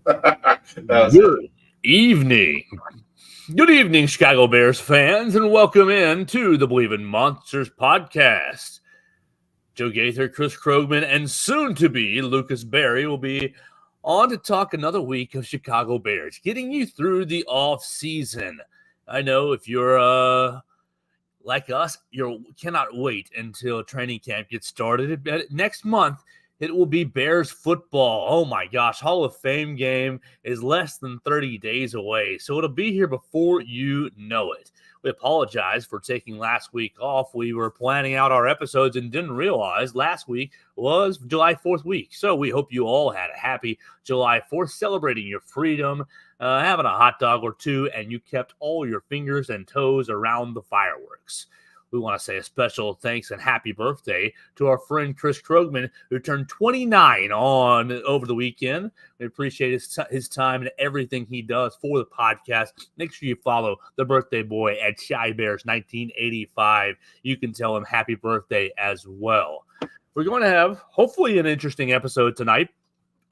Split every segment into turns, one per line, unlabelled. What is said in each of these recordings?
Good evening. Good evening, Chicago Bears fans, and welcome in to the Believe in Monsters podcast. Joe Gaither, Chris Krogman, and soon to be Lucas Berry will be on to talk another week of Chicago Bears, getting you through the off season. I know if you're like us, you cannot wait until training camp gets started. Next month, it will be Bears football. Oh my gosh, Hall of Fame game is less than 30 days away. So it'll be here before you know it. We apologize for taking last week off. We were planning out our episodes and didn't realize last week was July 4th week. So we hope you all had a happy July 4th, celebrating your freedom, having a hot dog or two, and you kept all your fingers and toes around the fireworks. We want to say a special thanks and happy birthday to our friend Chris Krogman, who turned 29 on over the weekend. We appreciate his time and everything he does for the podcast. Make sure you follow the birthday boy at Shy Bears 1985. You can tell him happy birthday as well. We're going to have hopefully an interesting episode tonight.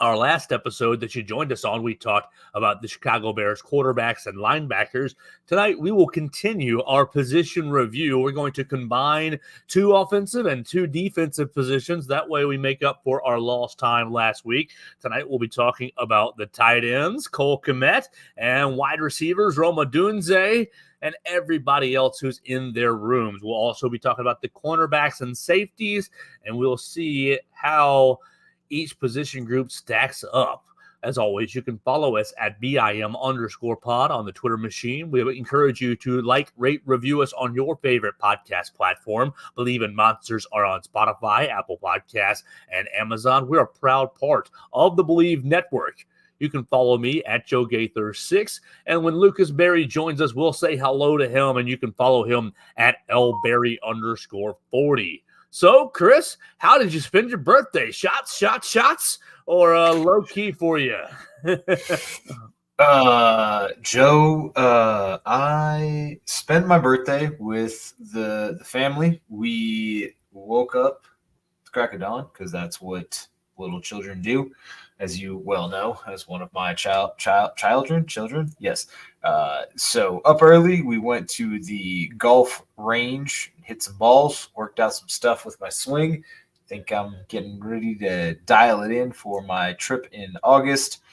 Our last episode that you joined us on, we talked about the Chicago Bears quarterbacks and linebackers. Tonight, we will continue our position review. We're going to combine 2 offensive and 2 defensive positions. That way, we make up for our lost time last week. Tonight, we'll be talking about the tight ends, Cole Kmet, and wide receivers, Roma Dunze, and everybody else who's in their rooms. We'll also be talking about the cornerbacks and safeties, and we'll see how each position group stacks up. As always, you can follow us at BIM_pod on the Twitter machine. We encourage you to like, rate, review us on your favorite podcast platform. Believe in Monsters are on Spotify, Apple Podcasts, and Amazon. We're a proud part of the Believe Network. You can follow me at Joe Gaither6. And when Lucas Berry joins us, we'll say hello to him, and you can follow him at LBerry_40. So, Chris, how did you spend your birthday? Shots, or low key for you?
Joe, I spent my birthday with the family. We woke up to crack of dawn because that's what little children do, as you well know, as one of my children. Yes. So up early, we went to the golf range, hit some balls, worked out some stuff with my swing. Think I'm getting ready to dial it in for my trip in August.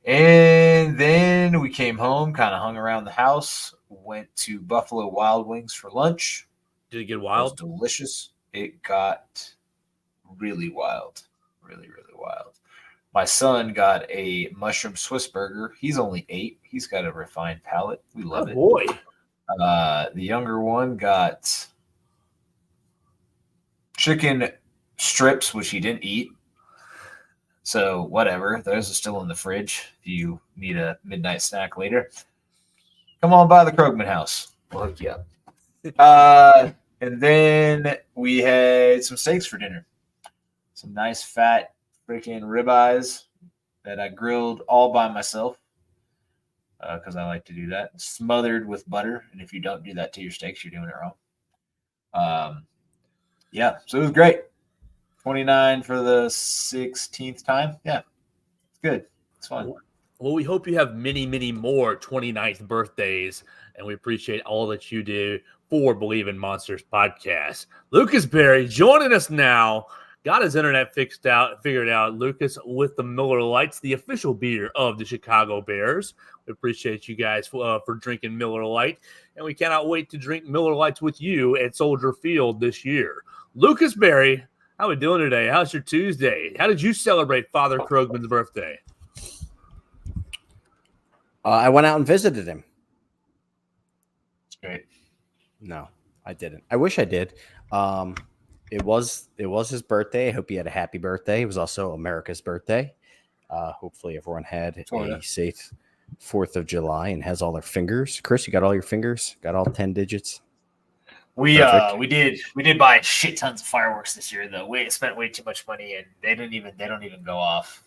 And then we came home, kind of hung around the house, went to Buffalo Wild Wings for lunch.
Did it get
It was
wild?
delicious. It got really wild. Really, really wild. My son got a mushroom Swiss burger. He's only 8. He's got a refined palate. We love
Oh,
it.
boy.
The younger one got chicken strips, which he didn't eat. So whatever. Those are still in the fridge if you need a midnight snack later. Come on by the Krogman house. We'll hook you up. And then we had some steaks for dinner. Some nice fat freaking ribeyes that I grilled all by myself because I like to do that. Smothered with butter. And if you don't do that to your steaks, you're doing it wrong. Yeah, so it was great. 29 for the 16th time. Yeah, it's good. It's fun.
Well, we hope you have many, many more 29th birthdays, and we appreciate all that you do for Believe in Monsters podcast. Lucas Berry joining us now. Got his internet figured out. Lucas with the Miller Lights, the official beer of the Chicago Bears. We appreciate you guys for drinking Miller Lite, and we cannot wait to drink Miller Lights with you at Soldier Field this year. Lucas Berry, how are we doing today? How's your Tuesday? How did you celebrate Father Krogman's birthday?
I went out and visited him.
It's great.
No, I didn't. I wish I did. It was his birthday. I hope he had a happy birthday. It was also America's birthday. Hopefully everyone had a safe 4th of July and has all their fingers. Chris, you got all your fingers? Got all 10 digits?
We did buy shit tons of fireworks this year though. We spent way too much money and they don't even go off.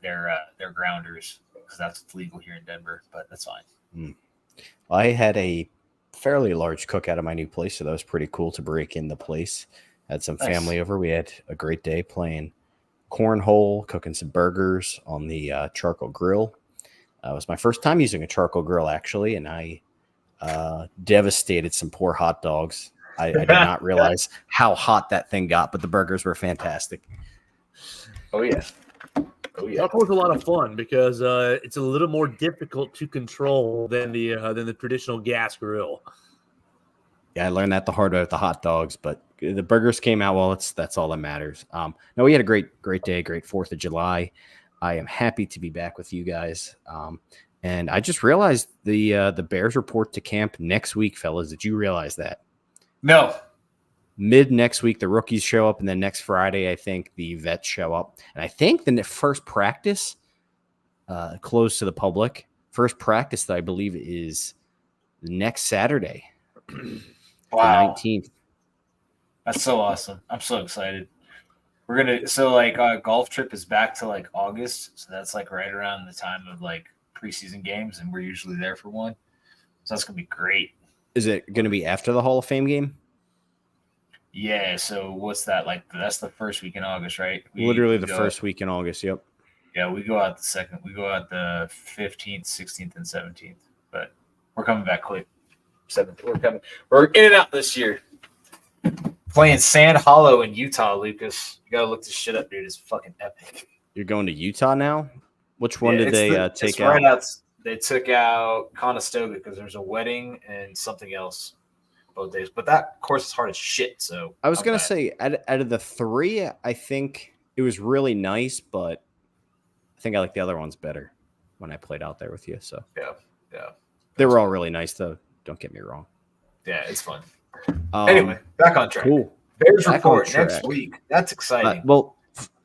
They're grounders because that's what's legal here in Denver, but that's fine.
I had a fairly large cookout at my new place, so that was pretty cool to break in the place. Had some family over. We had a great day playing cornhole, cooking some burgers on the charcoal grill. It was my first time using a charcoal grill, actually, and I devastated some poor hot dogs. I did not realize how hot that thing got, but the burgers were fantastic.
Oh, yeah. Oh, yeah.
Charcoal is a lot of fun because it's a little more difficult to control than the traditional gas grill.
Yeah, I learned that the hard way with the hot dogs, but the burgers came out well. That's all that matters. No, we had a great day, great 4th of July. I am happy to be back with you guys. And I just realized the Bears report to camp next week, fellas. Did you realize that?
No.
Mid next week, the rookies show up, and then next Friday, I think the vets show up. And I think the first practice closed to the public. First practice that I believe is next Saturday.
Wow.
The 19th.
That's so awesome. I'm so excited. We're going to, our golf trip is back to August. So that's right around the time of preseason games. And we're usually there for one. So that's going to be great.
Is it going to be after the Hall of Fame game?
Yeah. So what's that? That's the first week in August, right?
Literally the first week in August. Yep.
Yeah. We go out the second. We go out the 15th, 16th, and 17th. But we're coming back quick. 7th. We're coming. We're in and out this year. Playing Sand Hollow in Utah, Lucas. You got to look this shit up, dude. It's fucking epic.
You're going to Utah now? Which one did they take
out?
Right
out? They took out Conestoga because there's a wedding and something else both days. But that course is hard as shit. So
I was going to say, out of the 3, I think it was really nice, but I think I like the other ones better when I played out there with you. So
yeah.
They were all really nice, though. Don't get me wrong.
Yeah, it's fun. Anyway, back on track.
Cool.
Bears report next week. That's exciting.
Well,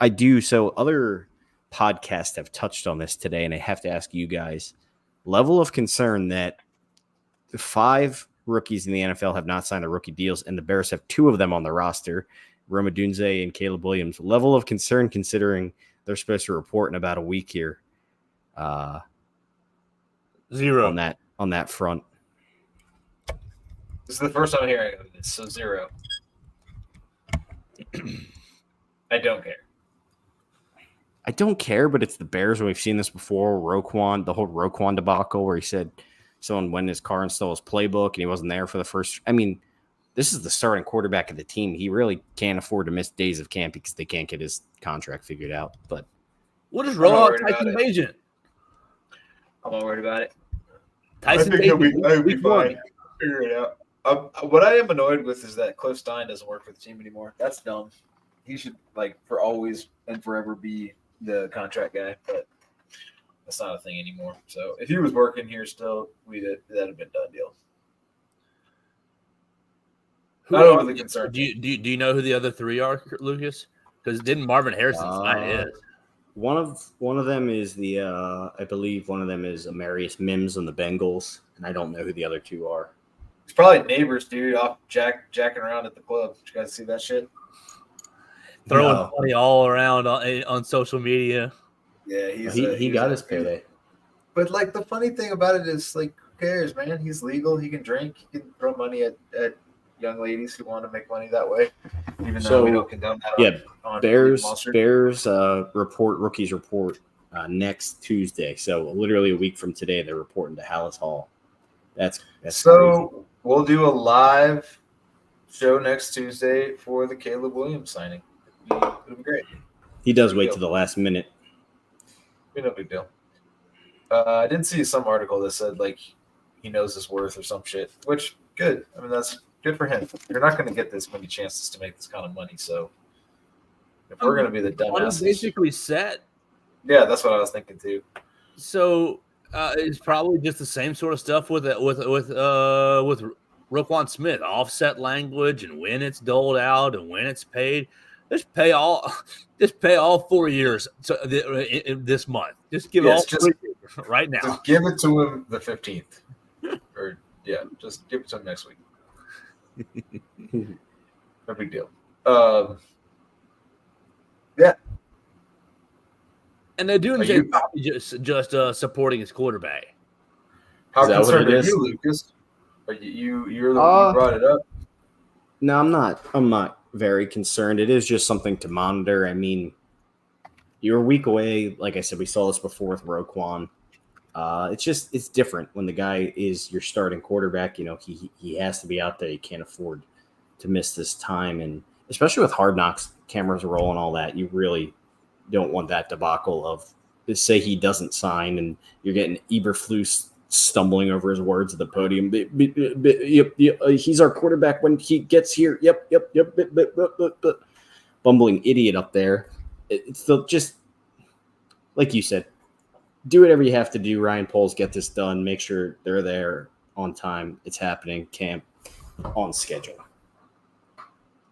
I do. So other podcasts have touched on this today, and I have to ask you guys, level of concern that the 5 rookies in the NFL have not signed their rookie deals, and the Bears have 2 of them on the roster, Rome Odunze and Caleb Williams. Level of concern considering they're supposed to report in about a week here.
0
on that front.
This is the first time hearing of this, so 0. I don't care.
I don't care, but it's the Bears. We've seen this before. Roquan, the whole Roquan debacle where he said someone went in his car and stole his playbook and he wasn't there for the first. I mean, this is the starting quarterback of the team. He really can't afford to miss days of camp because they can't get his contract figured out. But
we'll just roll out Tyson Bagent.
I'm not worried about it.
Tyson
I think
Bagent,
he'll be fine. Figure it out. What I am annoyed with is that Cliff Stein doesn't work for the team anymore. That's dumb. He should for always and forever be the contract guy, but that's not a thing anymore. So if he was working here still, that'd have been a done deal. Not overly concerned.
Do you know who the other 3 are, Lucas? Because didn't Marvin Harrison sign his?
One of them is the I believe one of them is Amarius Mims on the Bengals, and I don't know who the other 2 are.
It's probably neighbors, dude, off jacking around at the club. Did you guys see that shit?
Throwing money all around on social media.
Yeah,
he got his payday.
But the funny thing about it is who cares, man? He's legal. He can drink. He can throw money at young ladies who want to make money that way. Even though we don't condone that.
Yeah,
on
Bears rookies report next Tuesday. So literally a week from today, they're reporting to Hallis Hall. That's
so
crazy.
We'll do a live show next Tuesday for the Caleb Williams signing. It'll be great.
He does wait to the last minute.
No big deal. I didn't see some article that said he knows his worth or some shit, which good. I mean, that's good for him. You're not going to get this many chances to make this kind of money. So if we're going to be the dumbasses,
basically set.
Yeah, that's what I was thinking too.
So it's probably just the same sort of stuff with Roquan Smith, offset language and when it's doled out and when it's paid. Just pay all 4 years this month. Just give all 3 years right now.
Just give it to him the 15th. Just give it to him next week. No big deal. Yeah.
And they're doing just supporting his quarterback.
How concerned are you, Lucas? Are you're the one who brought it up?
No, I'm not very concerned. It is just something to monitor. I mean, You're a week away. Like I said, we saw this before with Roquan. It's different when the guy is your starting quarterback. You know, he has to be out there. You can't afford to miss this time, and especially with Hard Knocks, cameras rolling, all that. You really don't want that debacle of, say he doesn't sign and you're getting Eberflus stumbling over his words at the podium. He's our quarterback when he gets here. Yep. Bumbling idiot up there. It's still just like you said. Do whatever you have to do. Ryan Poles, get this done. Make sure they're there on time. It's happening. Camp on schedule.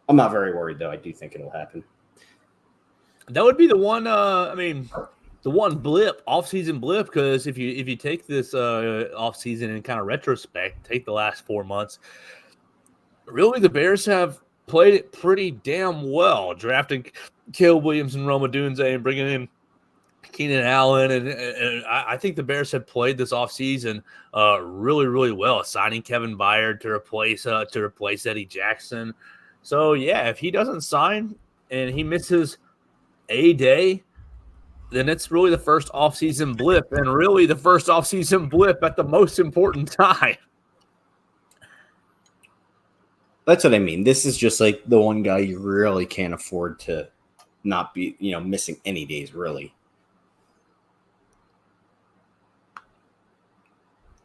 I'm not very worried though. I do think it'll happen.
That would be the one. The one blip, off-season blip, because if you take this off-season and kind of retrospect, take the last 4 months, really the Bears have played it pretty damn well, drafting Caleb Williams and Rome Odunze and bringing in Keenan Allen, and I think the Bears have played this offseason really, really well, signing Kevin Byard to replace Eddie Jackson. So, yeah, if he doesn't sign and he misses a day, then it's really the first offseason blip, and really the first offseason blip at the most important time.
That's what I mean. This is just like the one guy you really can't afford to not be, missing any days, really.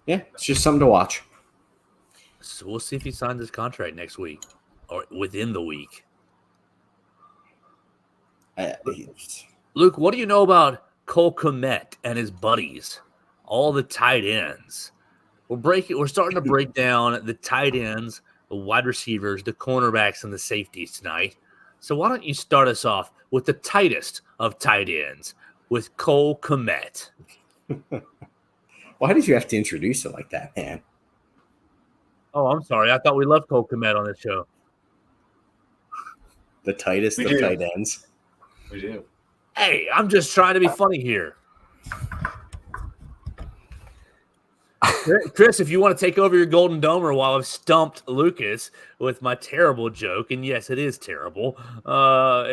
Yeah, it's just something to watch.
So we'll see if he signs his contract next week or within the week. Luke, what do you know about Cole Kmet and his buddies, all the tight ends? We're starting to break down the tight ends, the wide receivers, the cornerbacks, and the safeties tonight. So why don't you start us off with the tightest of tight ends, with Cole Kmet?
Why did you have to introduce it like that, man?
Oh, I'm sorry. I thought we left Cole Kmet on this show.
The tightest of tight ends.
We do.
Hey, I'm just trying to be funny here. Chris, if you want to take over your Golden Domer while I've stumped Lucas with my terrible joke, and yes, it is terrible. What are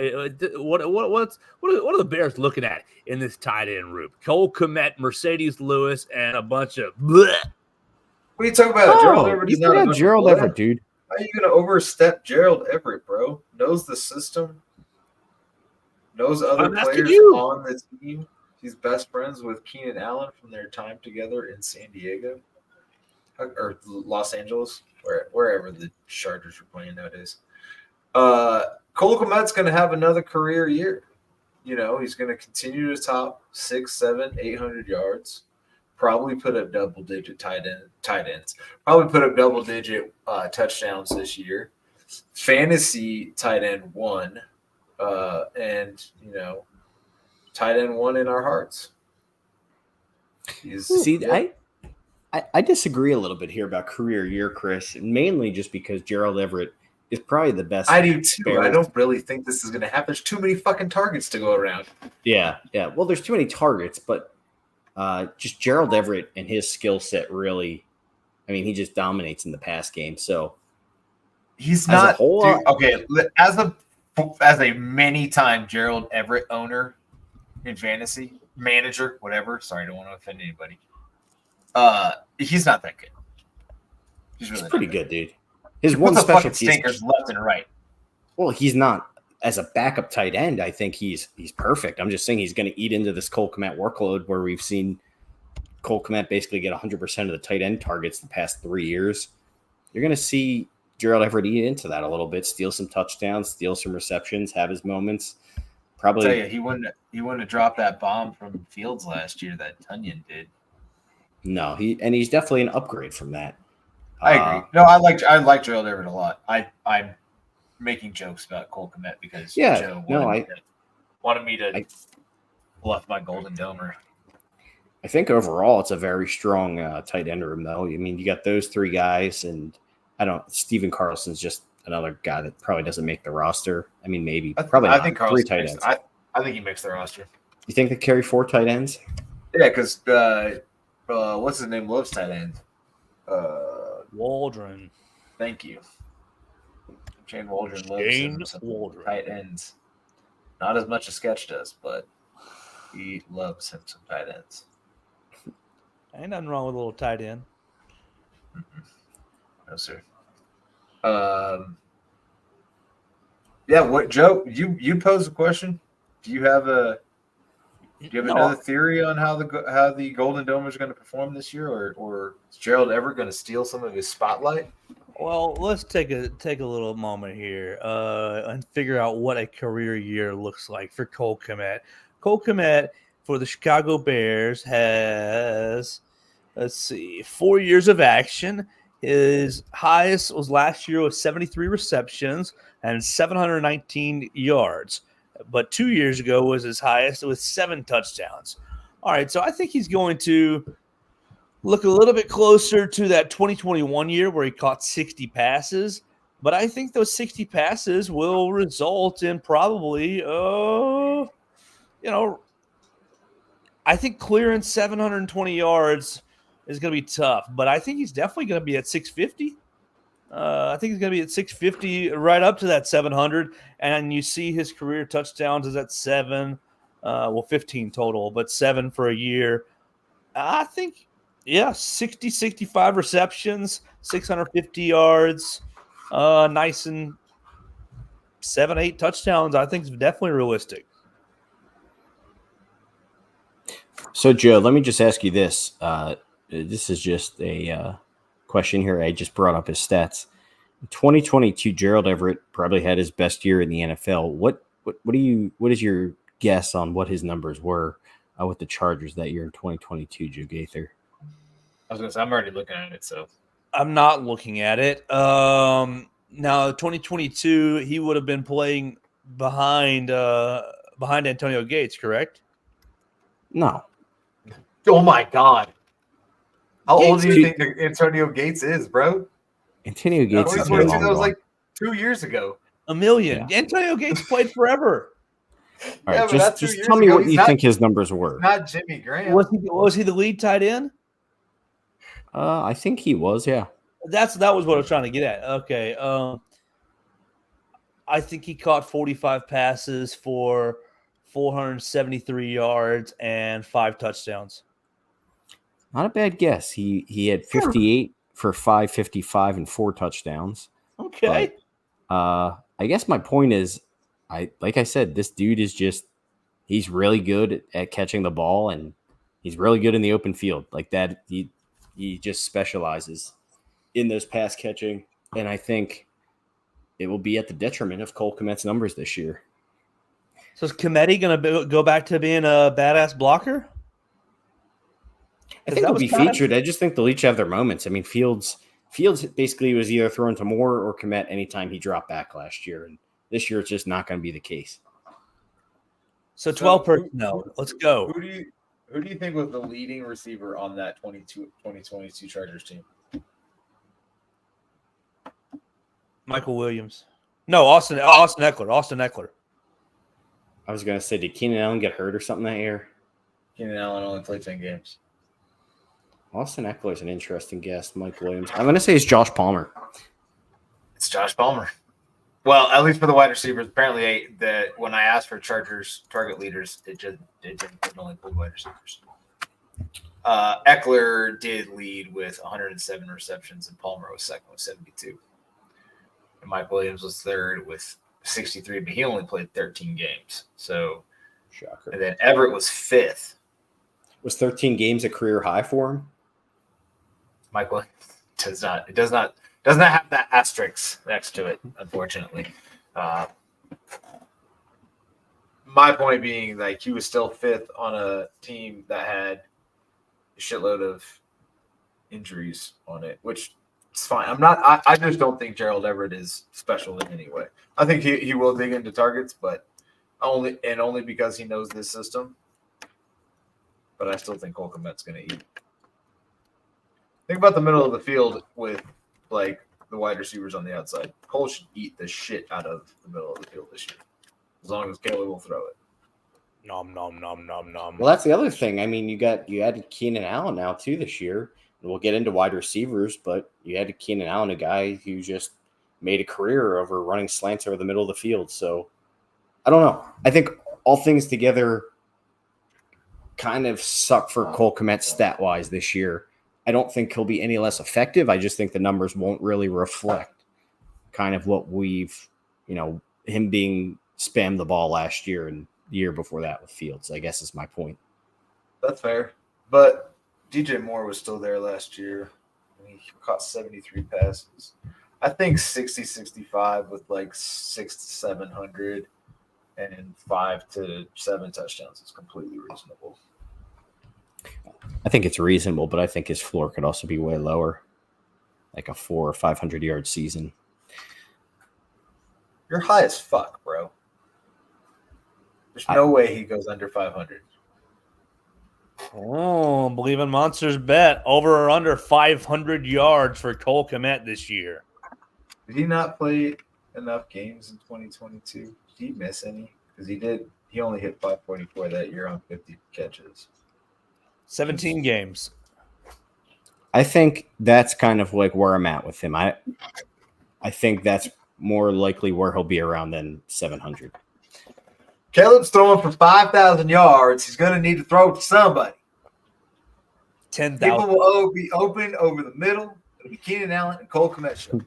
the Bears looking at in this tight end room? Cole Kmet, Mercedes Lewis, and a bunch of bleh.
What are you talking about? Gerald Everett is not
a Gerald Everett, dude.
How are you going to overstep Gerald Everett, bro? Knows the system. Knows other players on the team. He's best friends with Keenan Allen from their time together in San Diego or Los Angeles, wherever the Chargers are playing nowadays. Cole Kmet's going to have another career year. He's going to continue to top 6, 7, 800 yards. Probably put up double-digit tight ends. Probably put up double-digit touchdowns this year. Fantasy tight end 1. And tight end 1 in our hearts.
I disagree a little bit here about career year, Chris, and mainly just because Gerald Everett is probably the best.
I do too. Bears. I don't really think this is going to happen. There's too many fucking targets to go around.
Yeah. Well, there's too many targets, but just Gerald Everett and his skill set really, he just dominates in the pass game. So
he's not okay. As a many-time Gerald Everett owner in fantasy, manager, whatever. Sorry, I don't want to offend anybody. He's not that good.
He's pretty good, dude. His one specialty
stinkers left and right.
Well, he's not as a backup tight end. I think he's perfect. I'm just saying he's going to eat into this Cole Kmet workload where we've seen Cole Kmet basically get 100% of the tight end targets the past 3 years. You're going to see Gerald Everett eat into that a little bit, steal some touchdowns, steal some receptions, have his moments. Probably.
I'll tell you, he wouldn't have dropped that bomb from Fields last year that Tunyon did.
No, he's definitely an upgrade from that.
I agree. No, I like Gerald Everett a lot. I'm making jokes about Cole Kmet because Joe wanted me to bluff my Golden Domer.
I think overall it's a very strong tight end room, though. You got those 3 guys, and Steven Carlson's just another guy that probably doesn't make the roster. Maybe. Probably not.
I think
3 tight ends.
I think he makes the roster.
You think they carry 4 tight ends?
Yeah, because what's his name? Loves tight ends.
Waldron.
Thank you. Shane Waldron loves tight ends. Not as much as Sketch does, but He loves him some tight ends.
Ain't nothing wrong with a little tight end.
No, sir. Yeah. What, Joe? You posed a question. Do you have another theory on how the Golden Dome is going to perform this year, or is Gerald Everett going to steal some of his spotlight?
Well, let's take a little moment here and figure out what a career year looks like for Cole Kmet. Cole Kmet for the Chicago Bears has, 4 years of action. His highest was last year with 73 receptions and 719 yards. But 2 years ago was his highest with 7 touchdowns. All right, so I think he's going to look a little bit closer to that 2021 year where he caught 60 passes. But I think those 60 passes will result in probably, I think clearing 720 yards is going to be tough. But I think he's definitely going to be at 650. I think he's going to be at 650 right up to that 700. And you see his career touchdowns is at 7, 15 total, but 7 for a year. I think, 60, 65 receptions, 650 yards, nice and 7, 8 touchdowns. I think is definitely realistic.
So, Joe, let me just ask you this. This is just a question here. I just brought up his stats. In 2022, Gerald Everett probably had his best year in the NFL. What is your guess on what his numbers were with the Chargers that year in 2022, Joe Gaither?
I was going to say, I'm already looking at it, so.
I'm not looking at it. Now, 2022, he would have been playing behind Antonio Gates, correct?
No.
Oh, my God. How old do you think Antonio Gates is, bro?
Antonio Gates is
that was like 2 years ago.
A million. Yeah. Antonio Gates played forever.
All right, just tell me what you think his numbers were.
Not Jimmy Graham.
Was he the lead tight end?
I think he was, yeah.
That was what I was trying to get at. Okay. I think he caught 45 passes for 473 yards and 5 touchdowns.
Not a bad guess. He had 58 for 555 and 4 touchdowns.
Okay.
But, I guess my point is, like I said, this dude is he's really good at catching the ball, and he's really good in the open field. Like that, he just specializes in those pass catching, and I think it will be at the detriment of Cole Kmet's numbers this year.
So is Kmet going to go back to being a badass blocker?
I think he'll be featured. I just think they'll each have their moments. I mean, Fields basically was either thrown to Moore or Kmet anytime he dropped back last year, and this year it's just not going to be the case.
So 12 personnel. Let's go.
Who do you think was the leading receiver on that 2022 Chargers team?
Michael Williams. No, Austin Eckler. Austin Eckler.
I was going to say, did Keenan Allen get hurt or something that year?
Keenan Allen only played 10 games.
Austin Eckler is an interesting guess. Mike Williams. I'm going to say it's Josh Palmer.
It's Josh Palmer. Well, at least for the wide receivers. Apparently, when I asked for Chargers target leaders, it only pulled wide receivers. Eckler did lead with 107 receptions, and Palmer was second with 72. And Mike Williams was third with 63, but he only played 13 games. So,
shocker.
And then Everett was fifth.
Was 13 games a career high for him?
Mike Williams does not have that asterisk next to it, unfortunately. My point being, like, he was still fifth on a team that had a shitload of injuries on it, which is fine. I just don't think Gerald Everett is special in any way. I think he will dig into targets, but only because he knows this system. But I still think Cole Kmet's going to eat. Think about the middle of the field with, like, the wide receivers on the outside. Cole should eat the shit out of the middle of the field this year, as long as Caleb will throw it.
Nom, nom, nom, nom, nom.
Well, that's the other thing. I mean, you added Keenan Allen now, too, this year. And we'll get into wide receivers, but you added Keenan Allen, a guy who just made a career over running slants over the middle of the field. So, I don't know. I think all things together, kind of suck for Cole Kmet stat-wise this year. I don't think he'll be any less effective. I just think the numbers won't really reflect kind of what we've, him being spammed the ball last year and the year before that with Fields, I guess is my point.
That's fair. But DJ Moore was still there last year. He caught 73 passes. I think 60, 65 with like 600 to 700 and 5 to 7 touchdowns is completely reasonable.
I think it's reasonable, but I think his floor could also be way lower, like a 400 or 500 yard season.
You're high as fuck, bro. There's no way he goes under 500.
Oh, Believe in Monsters bet over or under 500 yards for Cole Kmet this year.
Did he not play enough games in 2022? Did he miss any? Because he did. He only hit 544 that year on 50 catches.
17 games.
I think that's kind of like where I'm at with him. I think that's more likely where he'll be around than 700.
Caleb's throwing for 5,000 yards. He's going to need to throw it to somebody.
10,000.
People will be open over the middle. It'll be Keenan Allen and Cole Kmet show.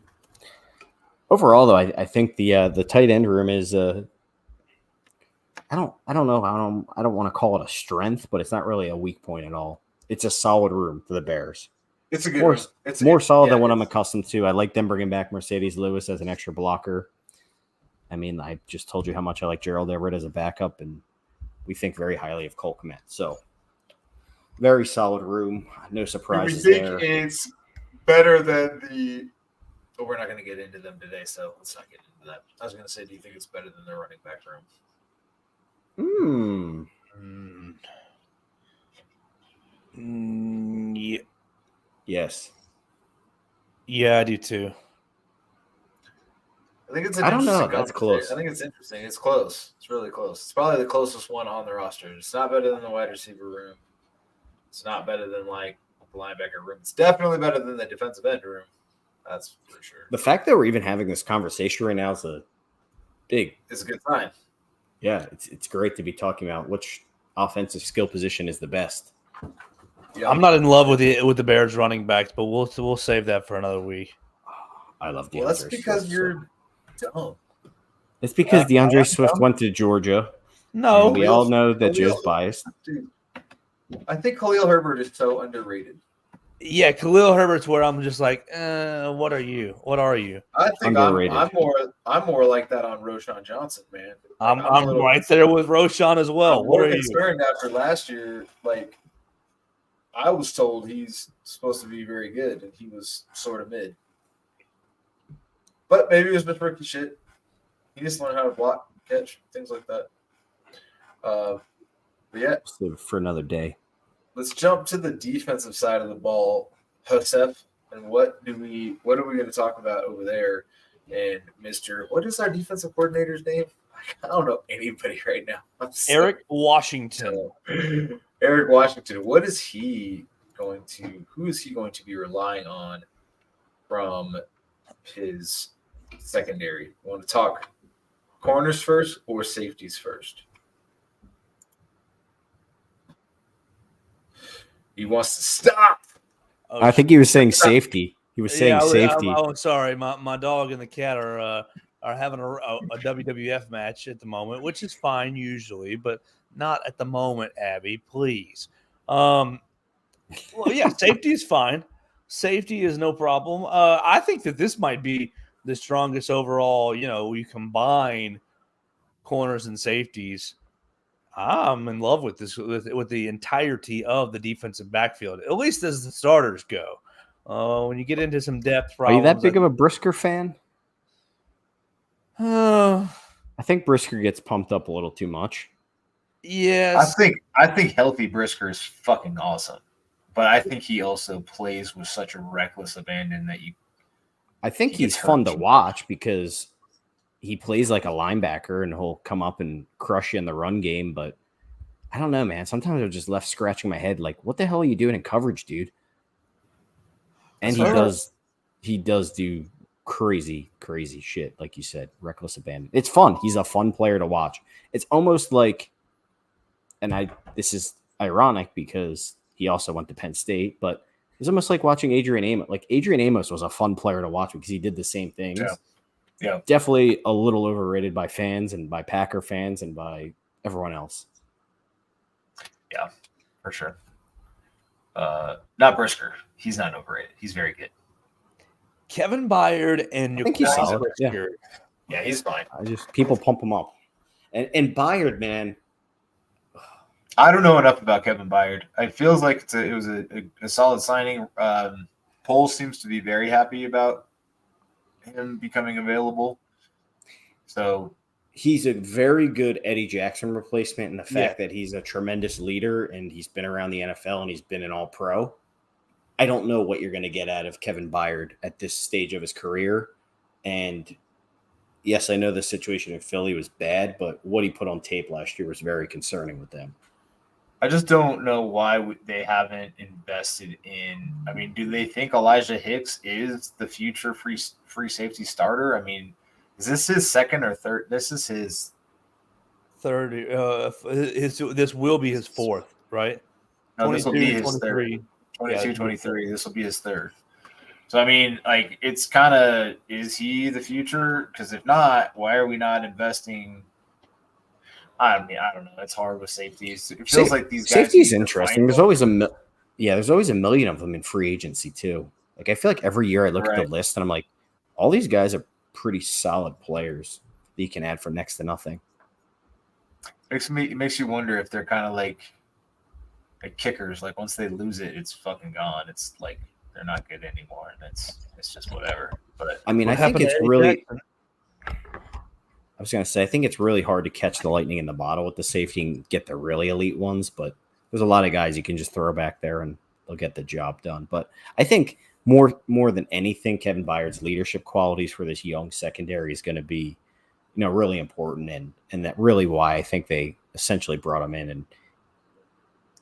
Overall, though, I think the tight end room is I don't know. I don't want to call it a strength, but it's not really a weak point at all. It's a solid room for the Bears.
It's a good
more,
room. It's
more solid than what I'm accustomed to. I like them bringing back Mercedes Lewis as an extra blocker. I mean, I just told you how much I like Gerald Everett as a backup, and we think very highly of Cole Kmet. So, very solid room. No surprises there.
It's better than the. But we're not going to get into them today, so let's not get into that. I was going to say, do you think it's better than their running back room?
Yeah.
Yes.
Yeah, I do too.
I think it's.
I don't know.
That's
close.
I think it's interesting. It's close. It's really close. It's probably the closest one on the roster. It's not better than the wide receiver room. It's not better than like the linebacker room. It's definitely better than the defensive end room. That's for sure.
The fact that we're even having this conversation right now is
It's a good sign.
Yeah, it's great to be talking about which offensive skill position is the best.
Yeah.
I'm not in love with the Bears running backs, but we'll save that for another week.
I love DeAndre
Well, that's because
Swift,
you're dumb.
It's because DeAndre Swift went to Georgia.
No,
We all know that Joe's biased.
Dude, I think Khalil Herbert is so underrated.
yeah, Khalil Herbert's where I'm just like, what are you? What are you?
I think
Underrated.
I'm more like that on Roshan Johnson, man.
I'm
a little-
right there with Roshan as well.
I'm
What
more
are you?
concerned after last year. Like, I was told he's supposed to be very good, and he was sort of mid. But maybe it was just rookie shit. He just learned how to block, catch, things like that. But yeah,
So for another day.
let's jump to the defensive side of the ball, Josef. And what are we going to talk about over there? And what is our defensive coordinator's name? I don't know anybody right now.
Eric Washington.
Eric Washington. Who is he going to be relying on from his secondary? You want to talk corners first or safeties first? He wants to stop.
Oh,
I think he was saying safety. He was saying safety.
I'm sorry. My dog and the cat are having a WWF match at the moment, which is fine usually, but not at the moment, Abby, please. Well, yeah, safety is fine. Safety is no problem. I think that this might be the strongest overall. You combine corners and safeties. I'm in love with this with the entirety of the defensive backfield, at least as the starters go. When you get into some depth
Are
problems,
you that big of a Brisker fan?
I
I think Brisker gets pumped up a little too much.
yes.
I think healthy Brisker is fucking awesome, but I think he also plays with such a reckless abandon that
I think
He
he's
gets
fun
hurt.
to watch because he plays like a linebacker and he'll come up and crush you in the run game. But I don't know, man. Sometimes I'm just left scratching my head like, what the hell are you doing in coverage, dude? And he does do crazy shit, like you said, reckless abandon. It's fun. He's a fun player to watch. It's almost like, and this is ironic because he also went to Penn State, but it was almost like watching Adrian Amos. Like Adrian Amos was a fun player to watch because he did the same things.
Yeah.
Definitely a little overrated by fans and by Packer fans and by everyone else.
Yeah, for sure. Not Brisker. He's not overrated. He's very good.
Kevin Byard and
I think he's
Jaquan
solid. Yeah.
Brisker.
Yeah, he's fine.
People pump him up. And Byard, man,
I don't know enough about Kevin Byard. It feels like it was a solid signing. Poles seems to be very happy about him becoming available. So
he's a very good Eddie Jackson replacement in the fact that he's a tremendous leader and he's been around the NFL and he's been an all-pro. I don't know what you're going to get out of Kevin Byard at this stage of his career. And yes, I know the situation in Philly was bad, but what he put on tape last year was very concerning with them.
I just don't know why they haven't invested in. I mean, do they think Elijah Hicks is the future free safety starter? I mean, is this his second or third? This is his
third. This will be his fourth, right?
No, this will be his third. 22, 23. This will be his third. So, I mean, like, it's kind of, is he the future? Because if not, why are we not investing? I mean, I don't know. It's hard with safeties. It feels like these guys.
Safety's interesting. There's always a million of them in free agency too. Like I feel like every year I look at the list and I'm like, all these guys are pretty solid players that you can add for next to nothing.
It makes you wonder if they're kind of like kickers. Like once they lose it, it's fucking gone. It's like they're not good anymore, and it's just whatever. But
I mean, I think it's really. I was going to say, I think it's really hard to catch the lightning in the bottle with the safety and get the really elite ones, but there's a lot of guys you can just throw back there and they'll get the job done. But I think more than anything, Kevin Byard's leadership qualities for this young secondary is going to be, really important. And that really why I think they essentially brought him in. And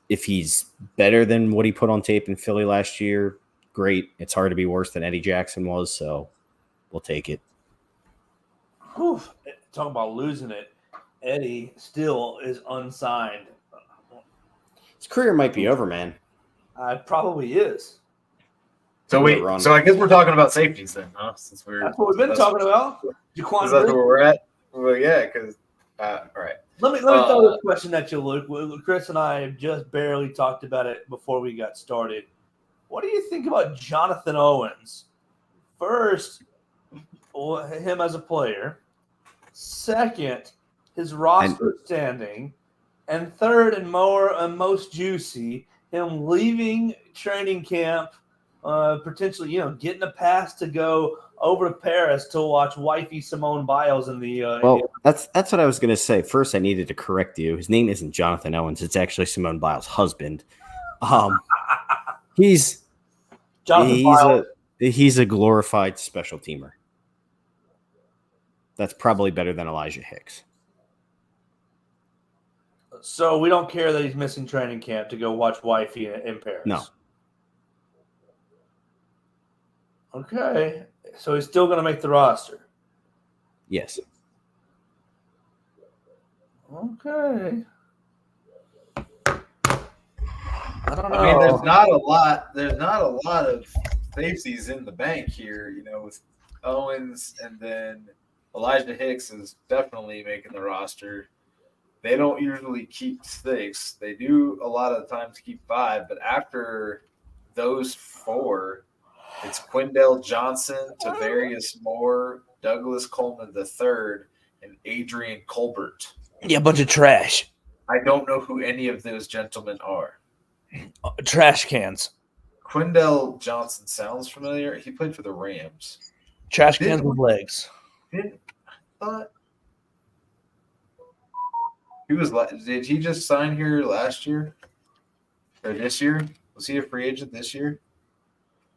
if he's better than what he put on tape in Philly last year, great. It's hard to be worse than Eddie Jackson was, so we'll take it.
Whew. Talking about losing it, Eddie still is unsigned.
His career might be over, man.
Probably is.
So I guess we're talking about safeties then, huh? Since
that's what we've been talking about.
Jaquan, is that where we're at? Well, yeah, because all right.
Let me throw this question at you, Luke. Chris and I have just barely talked about it before we got started. What do you think about Jonathan Owens? First, him as a player. Second, his roster standing. And third, and most juicy, him leaving training camp, potentially, getting a pass to go over to Paris to watch wifey Simone Biles in the.
That's what I was going to say. First, I needed to correct you. His name isn't Jonathan Owens. It's actually Simone Biles' husband. He's a glorified special teamer. That's probably better than Elijah Hicks.
So we don't care that he's missing training camp to go watch wifey in Paris.
No.
Okay. So he's still going to make the roster.
Yes.
Okay. I don't know.
I mean, there's not a lot of safeties in the bank here, with Owens, and then Elijah Hicks is definitely making the roster. They don't usually keep 6. They do a lot of the times keep 5, but after those 4, it's Quindell Johnson, Tavarius Moore, Douglas Coleman III, and Adrian Colbert.
Yeah, a bunch of trash.
I don't know who any of those gentlemen are.
Trash cans.
Quindell Johnson sounds familiar. He played for the Rams.
Trash cans with legs.
Did he just sign here last year or this year? Was he a free agent this year?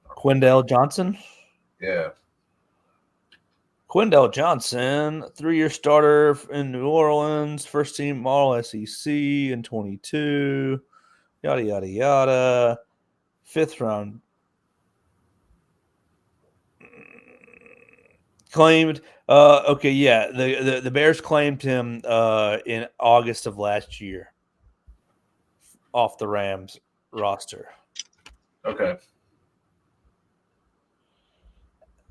Quindell Johnson?
Yeah.
Quindell Johnson, 3-year starter in New Orleans, first team All SEC in 22, yada, yada, yada. 5th round. Claimed. The Bears claimed him in August of last year. off the Rams roster.
Okay.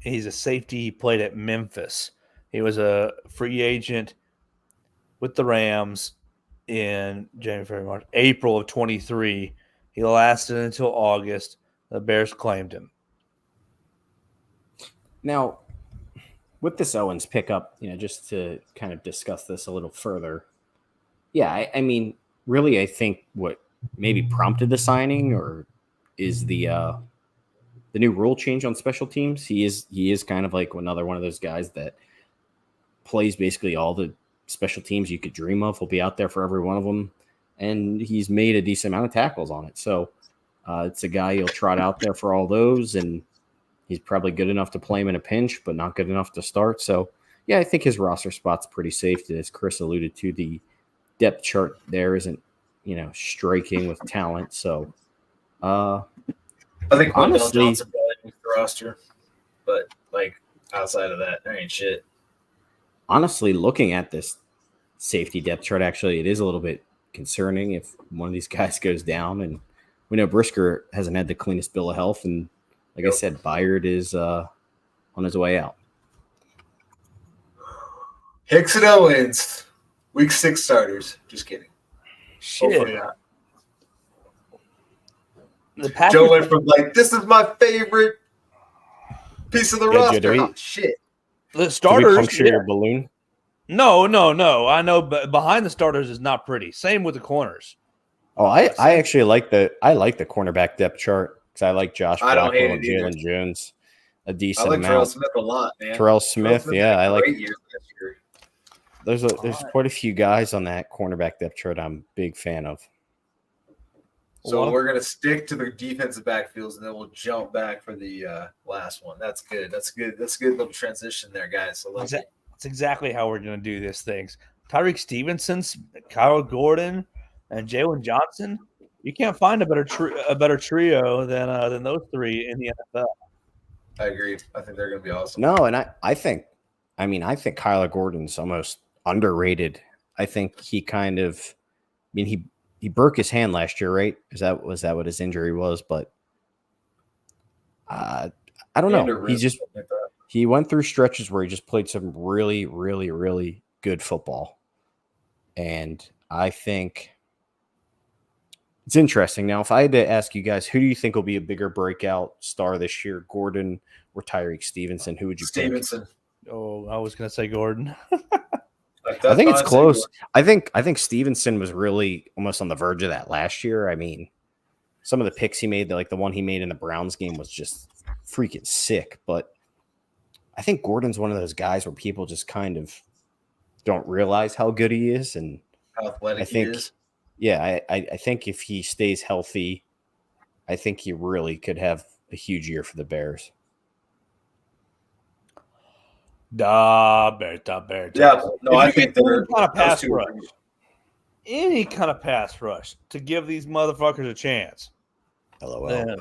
He's a safety. He played at Memphis. He was a free agent with the Rams in January, March, April of 23. He lasted until August. The Bears claimed him.
Now, with this Owens pickup, just to kind of discuss this a little further. Yeah, I mean, really, I think what maybe prompted the signing or is the new rule change on special teams. He is kind of like another one of those guys that plays basically all the special teams you could dream of. He'll be out there for every one of them, and he's made a decent amount of tackles on it. So it's a guy you'll trot out there for all those, and he's probably good enough to play him in a pinch, but not good enough to start. So, yeah, I think his roster spot's pretty safe. As Chris alluded to, the depth chart there isn't, striking with talent. So,
I think
honestly,
Johnson probably makes the roster, but outside of that, there ain't shit.
Honestly, looking at this safety depth chart, actually, it is a little bit concerning if one of these guys goes down. And we know Brisker hasn't had the cleanest bill of health, and like I said, Byard is on his way out.
Hicks and Owens, week 6 starters. Just kidding. Hopefully
Shit.
not.
The Packers,
Joe went from this is my favorite piece of the
Yeah,
roster.
Joe, do we-
Oh, shit.
the
Did we
starters.
puncture
Yeah.
your balloon?
No. I know, but behind the starters is not pretty. Same with the corners.
Oh, I actually like the cornerback depth chart because I like Josh
I don't hate
Blackwell and
it either.
Jalen Jones a
I
decent
like Terrell
amount.
Smith a lot, man.
Terrell Smith,
Smith
yeah,
had a
I like.
great year last year.
There's quite a few guys on that cornerback depth chart I'm a big fan of.
So
Well,
we're gonna stick to the defensive backfields, and then we'll jump back for the last one. That's good. That's good. That's a good little transition there, guys. So let's
That's exactly how we're going to do this things. Tyreek Stevenson, Kyle Gordon, and Jalen Johnson. You can't find a better trio than those three in the NFL.
I agree. I think they're gonna be awesome.
No, and I think Kyler Gordon's almost underrated. I think he kind of, he broke his hand last year, right? Was that what his injury was? But I don't know. He went through stretches where he just played some really, really, really good football. And I think it's interesting. Now, if I had to ask you guys, who do you think will be a bigger breakout star this year, Gordon or Tyreek Stevenson? Who would you pick?
Stevenson.
Oh, I was going to say Gordon.
I think it's close. I think Stevenson was really almost on the verge of that last year. I mean, some of the picks he made, like the one he made in the Browns game, was just freaking sick. But I think Gordon's one of those guys where people just kind of don't realize how good he is. And
How athletic
I think,
he is.
yeah, I think if he stays healthy, I think he really could have a huge year for the Bears.
Bears.
Yeah, no,
If
I
you
think
get
they're
any kind of pass
those two are
rush, any kind of pass rush to give these motherfuckers a chance.
LOL.
And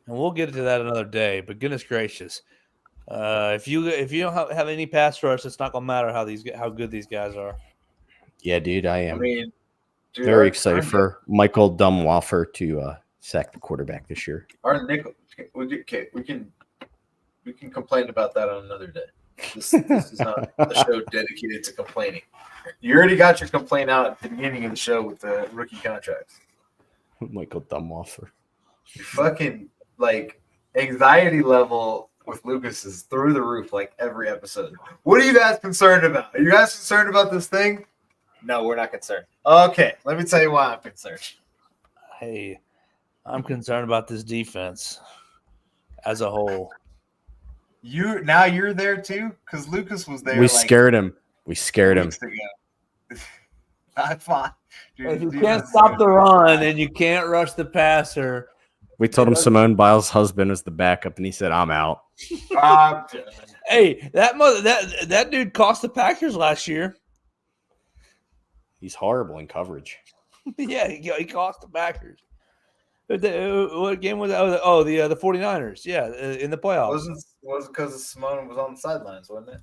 we'll get to that another day. But goodness gracious, if you don't have any pass rush, it's not gonna matter how good these guys are.
Yeah, dude, I
I
am
mean, dude,
very excited for Michael Dumwaffer to sack the quarterback this year.
our nickel. Okay, we can complain about that on another day. This is not a show dedicated to complaining. You already got your complaint out at the beginning of the show with the rookie contracts.
Michael Dumwaffer.
Your fucking anxiety level with Lucas is through the roof every episode. What are you guys concerned about? Are you guys concerned about this thing?
No, we're not concerned.
Okay, let me tell you why I'm concerned.
Hey, I'm concerned about this defense as a whole.
You're there too? Because Lucas was there.
We scared him. We scared him.
weeks ago. I fought. Dude,
If you
dude,
can't
this is
stop
gonna
the
be
run
bad.
and you can't rush the passer,
We told him Simone Biles' husband was the backup, and he said, "I'm out."
I'm done.
hey, that dude cost the Packers last year.
He's horrible in coverage.
Yeah, he cost the Packers. What game was that? Oh, the 49ers. Yeah, in the
It
playoffs.
wasn't because Simone was on the sidelines, wasn't it?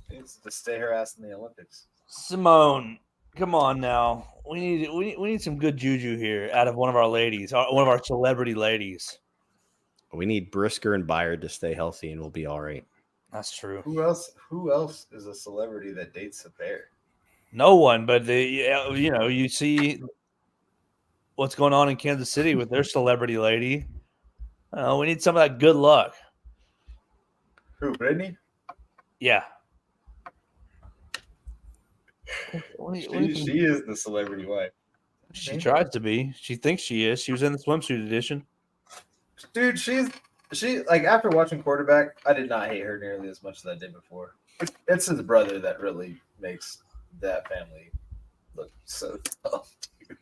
It's to stay her ass in the Olympics.
Simone, Come on now. We need some good juju here out of one of our ladies, one of our celebrity ladies.
We need Brisker and Byard to stay healthy, and we'll be all right.
That's true.
Who else is a celebrity that dates a bear?
No one, but you see what's going on in Kansas City with their celebrity lady. We need some of that good luck.
Who, Brittany?
Yeah.
She is the celebrity wife.
She tries to be. She thinks she is. She was in the swimsuit edition.
Dude, she like after watching Quarterback, I did not hate her nearly as much as I did before. It's his brother that really makes that family look so tough, dude.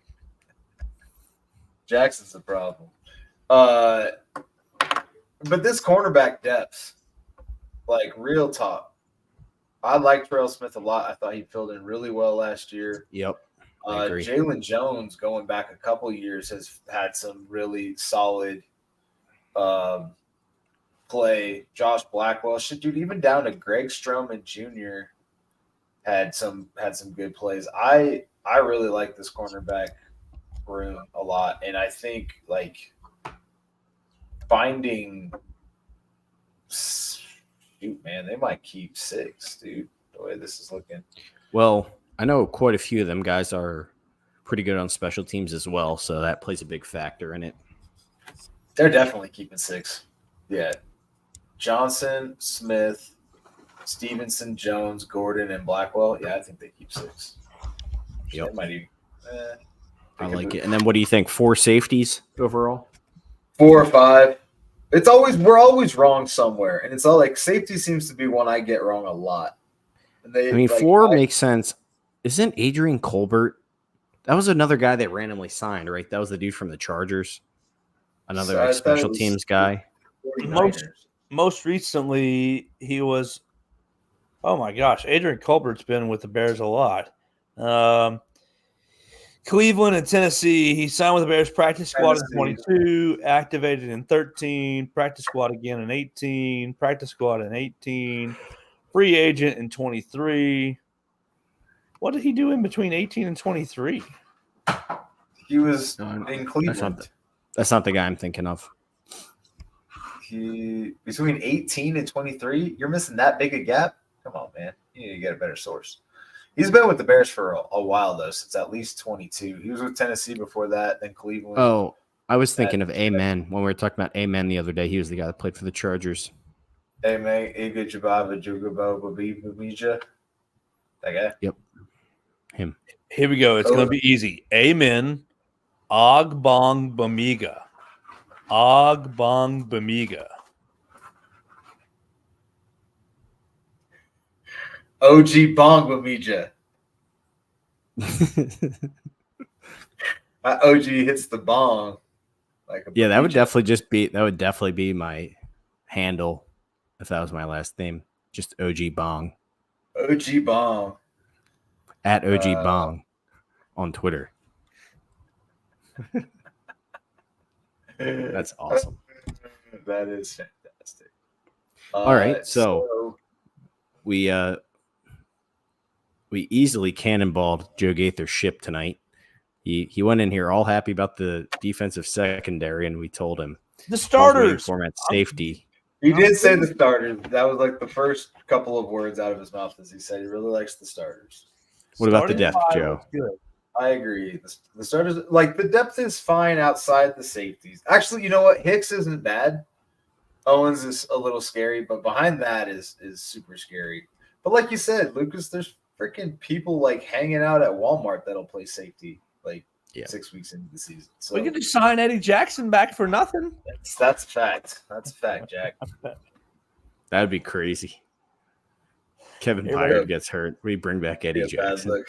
Jackson's the problem. But this cornerback depth, like real talk, I like Terrell Smith a lot. I thought he filled in really well last year.
Yep. I agree.
Jalen Jones, going back a couple years, has had some really solid play. Josh Blackwell, dude, even down to Greg Stroman Jr. had some good plays. I really like this cornerback room a lot, and I think like finding, shoot, man, they might keep 6, dude. The way this is looking.
Well, I know quite a few of them guys are pretty good on special teams as well, so that plays a big factor in it.
They're definitely keeping 6. Yeah. Johnson, Smith, Stevenson, Jones, Gordon, and Blackwell. Yeah, I think they keep 6.
Yep.
They might even,
I like it. And then what do you think? 4 safeties overall?
4 or 5. We're always wrong somewhere. And it's all like safety seems to be one I get wrong a lot. And
4 makes sense. Isn't Adrian Colbert? That was another guy that randomly signed, right? That was the dude from the Chargers. Another special teams guy.
Most recently, he was. Oh my gosh, Adrian Colbert's been with the Bears a lot. Cleveland and Tennessee. He signed with the Bears practice squad in 22, activated in 13, practice squad again in 18, practice squad in 18, free agent in 23. What did he do in between 18 and 23?
He was in Cleveland.
That's not the guy I'm thinking of.
Between 18 and 23, you're missing that big a gap? Come on, man. You need to get a better source. He's been with the Bears for a while, though, since at least 22. He was with Tennessee before that, then Cleveland.
Oh, I was thinking of Amen. When we were talking about Amen the other day, he was the guy that played for the Chargers.
Amen, Iga Jababa, Jugabo, Babija. That guy?
Yep. Him.
Here we go. It's going to be easy. Amen, Ogbong Bamiga. Ogbong Bamiga.
OG Bong Bamija. OG hits the bong.
Yeah, that would definitely be my handle if that was my last name. Just OG Bong.
OG Bong.
At OG Bong on Twitter. That's awesome.
That is fantastic.
All right, so we easily cannonballed Joe Gaither's ship tonight. He went in here all happy about the defensive secondary, and we told him
the starters
format safety.
He did say the starters. That was like the first couple of words out of his mouth as he said he really likes the starters.
What about the depth, Joe?
I agree. The starters, like the depth is fine outside the safeties. Actually, you know what? Hicks isn't bad. Owens is a little scary, but behind that is super scary. But like you said, Lucas, there's freaking people like hanging out at Walmart that'll play safety 6 weeks into the season. So
we could just sign Eddie Jackson back for nothing.
That's a fact. That's a fact, Jack.
That'd be crazy. Kevin Byard gets hurt. We bring back Eddie Jackson.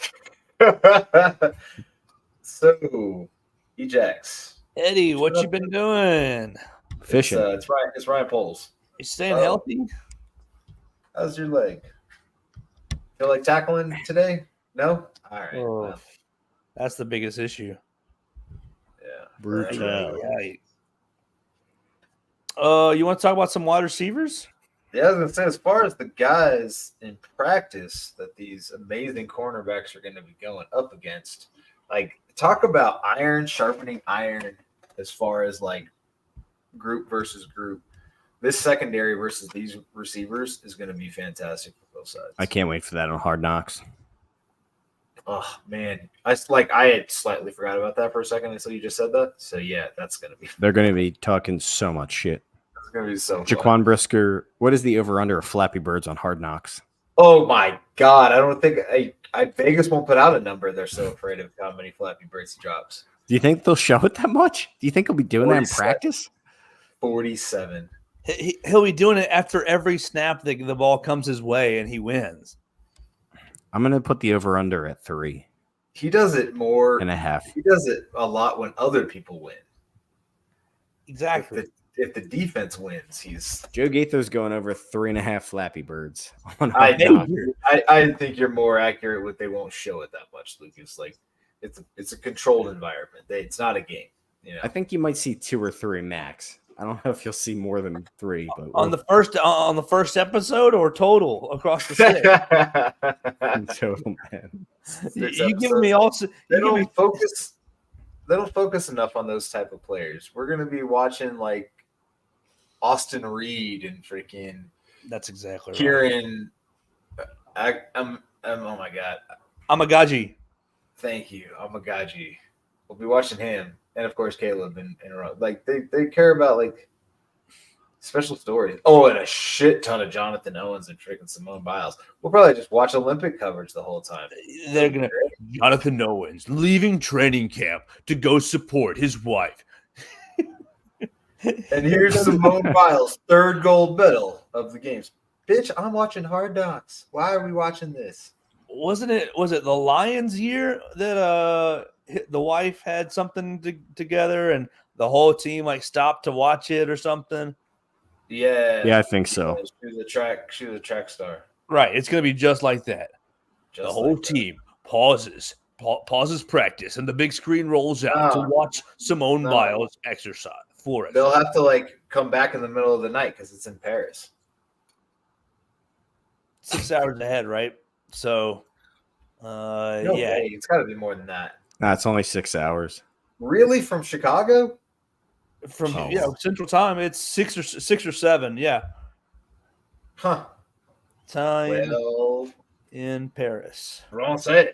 So, Ejax.
Eddie, what you been doing?
Fishing.
It's Ryan Poles.
You staying healthy?
How's your leg? Feel like tackling today? No? All right. Well.
That's the biggest issue.
Yeah.
Brutal.
Right. You want to talk about some wide receivers?
Yeah, I was gonna say, as far as the guys in practice that these amazing cornerbacks are going to be going up against, like talk about iron sharpening iron as far as like group versus group. This secondary versus these receivers is going to be fantastic for both sides.
I can't wait for that on Hard Knocks.
Oh man, I had slightly forgot about that for a second until you just said that. So yeah, that's going to be
They're going to be talking so much shit.
it's going to be so fun.
Jaquan Brisker, what is the over-under of Flappy Birds on Hard Knocks?
Oh my god, I don't think I Vegas won't put out a number. They're so afraid of how many Flappy Birds he drops.
Do you think they'll show it that much? Do you think he'll be doing that in
47.
practice?
47.
He'll be doing it after every snap that the ball comes his way and he wins.
I'm going to put the over-under at 3.5.
He does it more. He does it a lot when other people win.
Exactly.
If the defense wins, he's.
Joe Gaither's going over 3.5 Flappy Birds on
I
Hard Knocks.
think you're more accurate with they won't show it that much, Lucas. Like it's a controlled environment. It's not a game. You know?
I think you might see 2 or 3 max. I don't know if you'll see more than 3, but
on the first episode or total across the state.
in total, man.
You giving me also?
They don't focus. They don't focus enough on those type of players. We're gonna be watching like Austin Reed and freaking.
That's exactly right.
Kieran. I'm oh my god.
Amagaji.
Thank you, Amagaji. We'll be watching him, and of course Caleb and like they care about like special stories. Oh, and a shit ton of Jonathan Owens and freaking Simone Biles. We'll probably just watch Olympic coverage the whole time.
They're gonna Jonathan Owens leaving training camp to go support his wife.
And here's Simone Biles' third gold medal of the games. Bitch, I'm watching Hard Knocks. Why are we watching this?
Was it the Lions year that the wife had something together and the whole team like stopped to watch it or something?
Yeah,
I think so.
She was a track star.
Right, it's gonna be just like that.
Just
the whole
like that.
team pauses practice, and the big screen rolls out to watch Simone Biles exercise.
They'll have to like come back in the middle of the night because it's in Paris.
6 hours ahead, right? So,
No
yeah,
way. It's got to be more than that.
Nah, it's only 6 hours.
Really, from Chicago?
from
Oh.
Central Time, it's 6 or 7. Yeah,
Huh.
time
Well,
in Paris.
Français.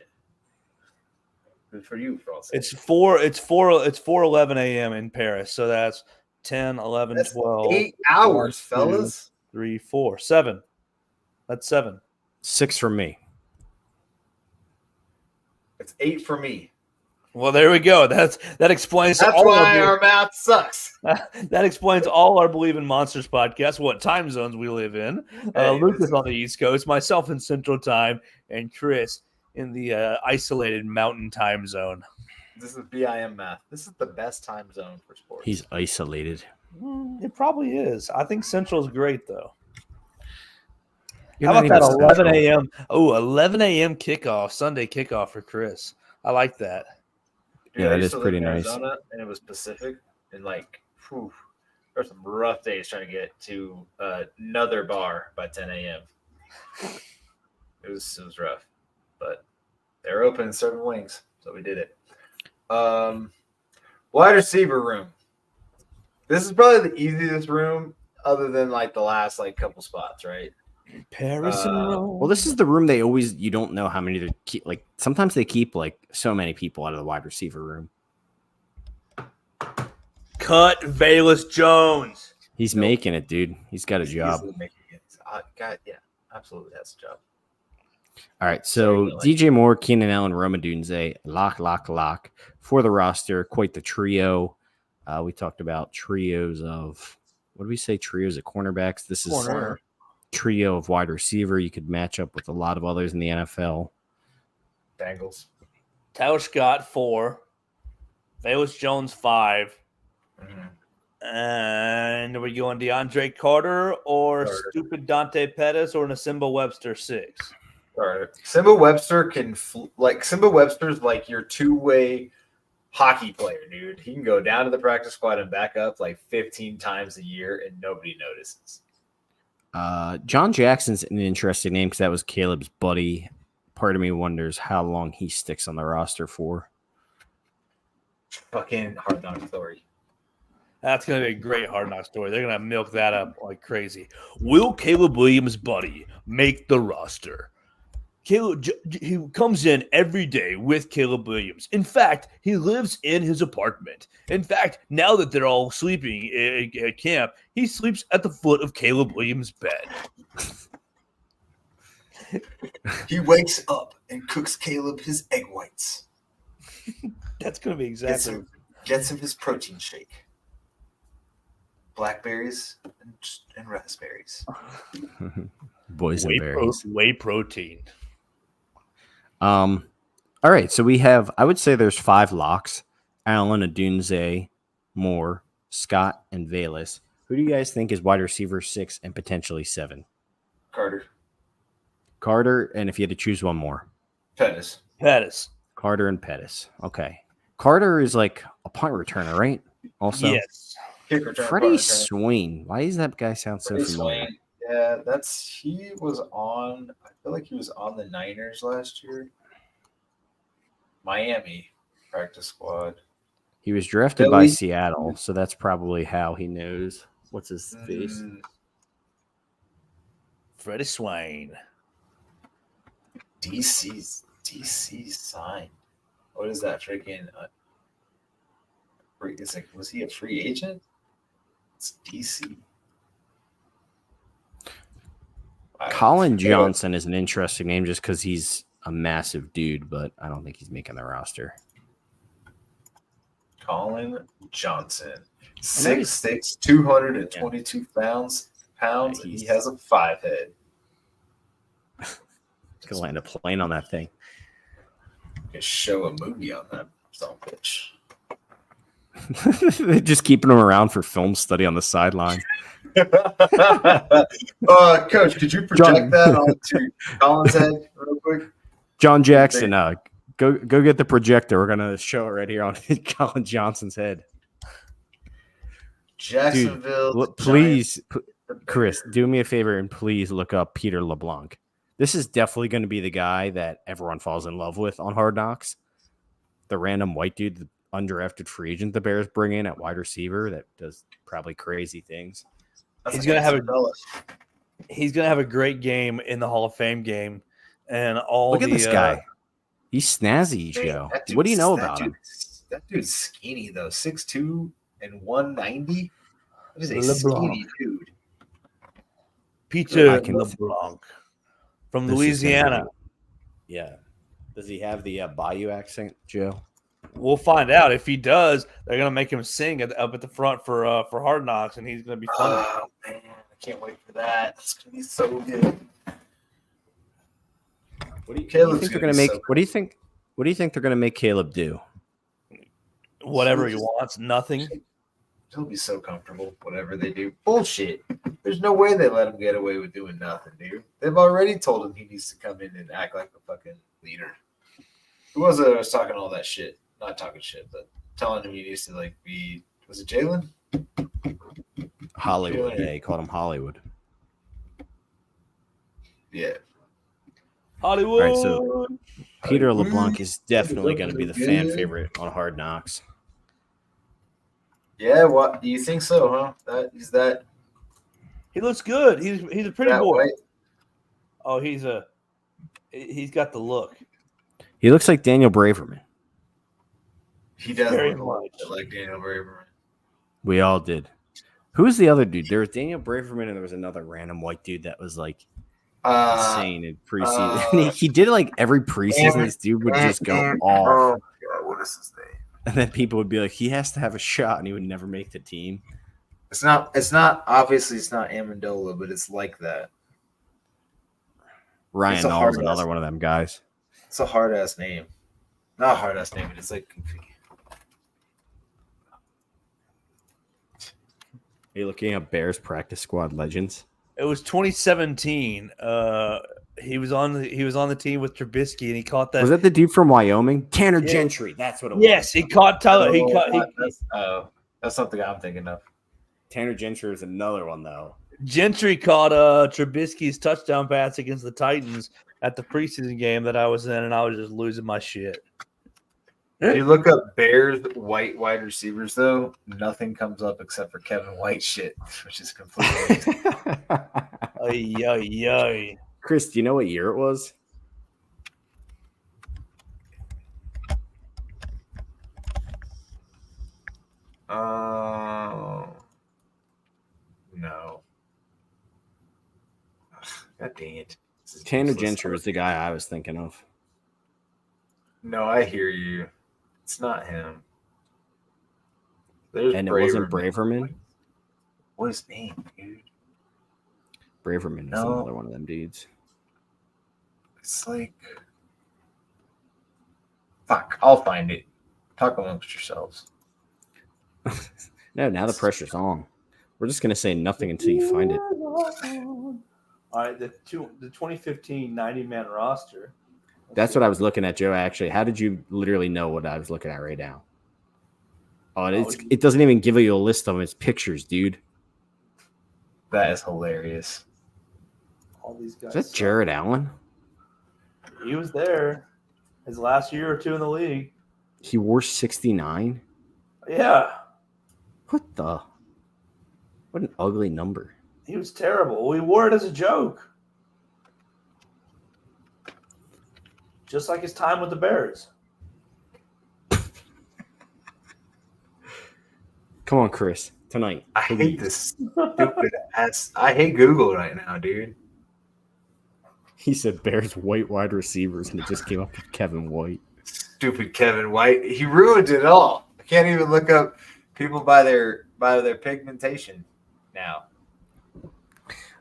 Good for you, Français.
It's 4:11 a.m. in Paris. So that's 10, 11,
That's
12,
8 hours,
2,
fellas.
3, 4, 7. That's 7.
6 for me.
It's 8 for me.
Well, there we go. That explains
That's
all
why
of
our math sucks.
that explains all our Believe in Monsters podcast, what time zones we live in.
Hey,
Lucas on the East Coast, myself in Central Time, and Chris in the isolated Mountain Time zone.
This is BIM math. This is the best time zone for sports.
He's isolated.
It probably is. I think Central's great, though.
You're
How
not
about that
even
11
Central.
a.m.? Oh, 11 a.m. kickoff, Sunday kickoff for Chris. I like that.
Yeah, that
I used
is
to live
pretty
in
nice.
Arizona, and it was Pacific, and like, whew, there were some rough days trying to get to another bar by 10 a.m. It was rough, but they were open and serving wings, so we did it. Wide receiver room. This is probably the easiest room, other than like the last like couple spots, right?
Paris and Rome.
Well, this is the room you don't know how many they keep. Like sometimes they keep like so many people out of the wide receiver room.
Cut Velus Jones.
He's making it, dude. He's got a
He's
job.
easily making it. God, yeah, absolutely has a job.
All right, so
Sorry, like-
DJ Moore, Keenan Allen, Roma Dunze, lock for the roster. Quite the trio. We talked about trios of what do we say? Trios of cornerbacks. This is
Corner.
trio of wide receiver. You could match up with a lot of others in the NFL.
Bengals.
Tyler Scott 4. Velus Jones 5.
Mm-hmm.
And are we going DeAndre Carter or
Carter.
stupid Dante Pettis or Nasimba Webster 6?
All right. Simba Webster Simba Webster's like your two-way hockey player, dude. He can go down to the practice squad and back up like 15 times a year and nobody notices.
John Jackson's an interesting name because that was Caleb's buddy. Part of me wonders how long he sticks on the roster for.
Fucking Hard Knock story.
That's going to be a great Hard Knock story. They're going to milk that up like crazy. Will Caleb Williams' buddy make the roster? Caleb, he comes in every day with Caleb Williams. In fact, he lives in his apartment. In fact, now that they're all sleeping at camp, he sleeps at the foot of Caleb Williams' bed.
He wakes up and cooks Caleb his egg whites.
That's going to be exactly.
Gets him his protein shake. Blackberries and raspberries.
Boysenberries.
Whey protein.
All right, so we have, I would say there's 5 locks. Allen, Adunze, Moore, Scott, and Valus. Who do you guys think is wide receiver 6 and potentially 7? Carter, and if you had to choose one more.
Pettis.
Carter and Pettis. Okay. Carter is like a punt returner, right? Also.
Yes.
Kick return,
Freddie Swain. Why does that guy sound so familiar?
Swain. Yeah, he was on. I feel like he was on the Niners last year. Miami practice squad.
He was drafted by Seattle, so that's probably how he knows. What's his face?
Freddie Swain.
DC signed. What is that freaking? Was he a free agent? It's DC.
Colin Johnson is an interesting name just because he's a massive dude, but I don't think he's making the roster.
Colin Johnson, 6'6", 222 pounds. He has a 5 head.
He's gonna land a plane on that thing.
Could show a movie on that son of a bitch.
They're just keeping him around for film study on the sideline.
Coach, could you project that onto Colin's head real quick?
John Jackson, go get the projector. We're gonna show it right here on Colin Johnson's head.
Jacksonville.
Dude, please, Chris, do me a favor and please look up Peter LeBlanc. This is definitely going to be the guy that everyone falls in love with on Hard Knocks. The random white dude, the undrafted free agent the Bears bring in at wide receiver that does probably crazy things.
He's gonna have a great game in the Hall of Fame game, and all.
Look at this guy. He's snazzy, Joe. What do you know about him?
That dude's skinny though, 6'2" and 190. That is a
LeBlanc.
skinny dude.
Peter LeBlanc from Louisiana.
Yeah. Does he have the Bayou accent, Joe?
We'll find out. If he does, they're gonna make him sing up at the front for Hard Knocks, and he's gonna be fun.
Oh man, I can't wait for that. It's gonna be so good.
What do you think they're gonna make? What do you think they're gonna make Caleb do?
Whatever he wants, nothing.
He'll be so comfortable, whatever they do. Bullshit. There's no way they let him get away with doing nothing, dude. They've already told him he needs to come in and act like a fucking leader. Who was it that was talking all that shit? Not talking shit, but telling him he needs to like be. Was it Jalen?
Hollywood. Yeah, he called him Hollywood.
Yeah.
Hollywood.
All right, so Peter LeBlanc is definitely going to be the fan favorite on Hard Knocks.
Yeah, what do you think so, huh? That
He looks good. He's a pretty boy.
White?
Oh, he's got the look.
He looks like Daniel Braverman.
He does
Very
look
much
like Daniel Braverman.
We all did. Who was the other dude? There was Daniel Braverman, and there was another random white dude that was like insane in preseason. He did like every preseason. This dude would just go off.
Oh, God, what is his name?
And then people would be like, he has to have a shot, and he would never make the team.
It's not obviously it's not Amendola, but it's like that.
Ryan Nall is another one of them guys.
It's a hard ass name. Not a hard ass name, but it's like goofy.
Are you looking at Bears practice squad legends?
It was 2017. He was on the team with Trubisky, and he caught that.
Was that the dude from Wyoming? Tanner Gentry. That's what it was.
Yes, he caught Tyler.
That's something I'm thinking of.
Tanner Gentry is another one, though.
Gentry caught Trubisky's touchdown pass against the Titans at the preseason game that I was in, and I was just losing my shit.
If you look up Bears white wide receivers, though, nothing comes up except for Kevin White shit, which is completely.
Ay, ay, ay.
Chris, do you know what year it was?
No. God dang it.
Tanner Gentry was the guy I was thinking of.
No, I hear you. It's not him. There's
And it wasn't Braverman?
What's his name, dude?
Braverman is
No.
another one of them dudes.
It's like. Fuck, I'll find it. Talk amongst yourselves.
No, now the pressure's on. We're just going to say nothing until you find it.
All right, the 2015 90-man roster.
That's what I was looking at, Joe, actually. How did you literally know what I was looking at right now? Oh, it doesn't even give you a list of them. It's pictures, dude.
That is hilarious.
All these guys.
Is that Jared Allen?
He was there his last year or two in the league.
He wore 69?
Yeah,
What an ugly number.
he was terrible. We wore it as a joke. Just like his time with the Bears.
Come on, Chris. Tonight.
I hate this stupid ass. I hate Google right now, dude.
He said Bears white wide receivers, and it just came up with Kevin White.
Stupid Kevin White. He ruined it all. I can't even look up people by their pigmentation now.